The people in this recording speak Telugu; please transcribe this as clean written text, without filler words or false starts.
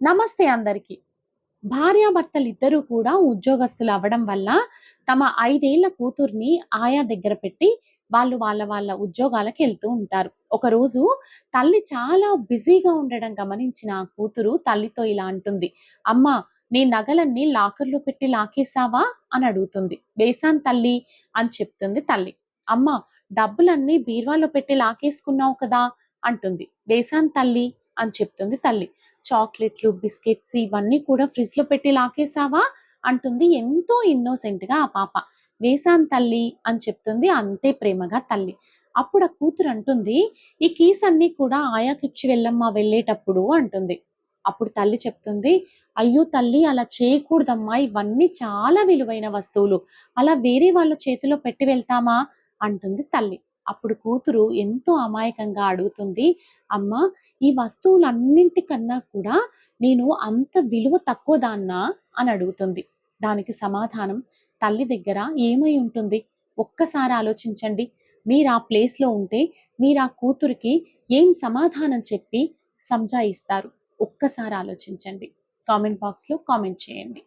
నమస్తే అందరికి. భార్యాభర్తలిద్దరూ కూడా ఉద్యోగస్తులు అవ్వడం వల్ల తమ 5 ఏళ్ల కూతుర్ని ఆయా దగ్గర పెట్టి వాళ్ళు వాళ్ళ ఉద్యోగాలకెళ్తూ ఉంటారు. ఒకరోజు తల్లి చాలా బిజీగా ఉండడం గమనించిన ఆ కూతురు తల్లితో ఇలా అంటుంది. "అమ్మా! నీ నగలన్నీ లాకర్‌లో పెట్టి లాకేసావా?" అని అడుగుతుంది. "వేశాను తల్లి" అని చెప్తుంది తల్లి. "అమ్మా! డబ్బులన్నీ బీరువాలో పెట్టి లాకేసుకున్నావు కదా!" అంటుంది. "వేశాను తల్లి" అని చెప్తుంది తల్లి. చాక్లెట్‌లు, బిస్కెట్స్ ఇవన్నీ కూడా ఫ్రిడ్జ్‌లో పెట్టి లాకేసావా? అంటుంది ఎంతో ఇన్నోసెంట్‌గా ఆ పాప. వేశాను తల్లి అని చెప్తుంది అంతే ప్రేమగా తల్లి. అప్పుడు ఆ కూతురు అంటుంది, "ఈ కీస్ అన్నీ కూడా ఆయాకిచ్చి వెళ్ళమ్మా వెళ్ళేటప్పుడు" అంటుంది. అప్పుడు తల్లి చెప్తుంది, "అయ్యో తల్లి అలా చేయకూడదమ్మా! ఇవన్నీ చాలా విలువైన వస్తువులు. అలా వేరే వాళ్ళ చేతిలో పెట్టి వెళ్తామా?" అంటుంది తల్లి. అప్పుడు కూతురు ఎంతో అమాయకంగా అడుగుతుంది, "అమ్మా! ఈ వస్తువులన్నింటికన్నా కూడా నేను అంత విలువ తక్కువ దాన్నా?" అని అడుగుతుంది. దానికి సమాధానం తల్లి దగ్గర ఏమై ఉంటుంది? ఒక్కసారి ఆలోచించండి. మీరు ఆ ప్లేస్‌లో ఉంటే మీరు ఆ కూతురికి ఏం సమాధానం చెప్పి సంజాయిస్తారు? ఒక్కసారి ఆలోచించండి. కామెంట్ బాక్స్‌లో కామెంట్ చేయండి.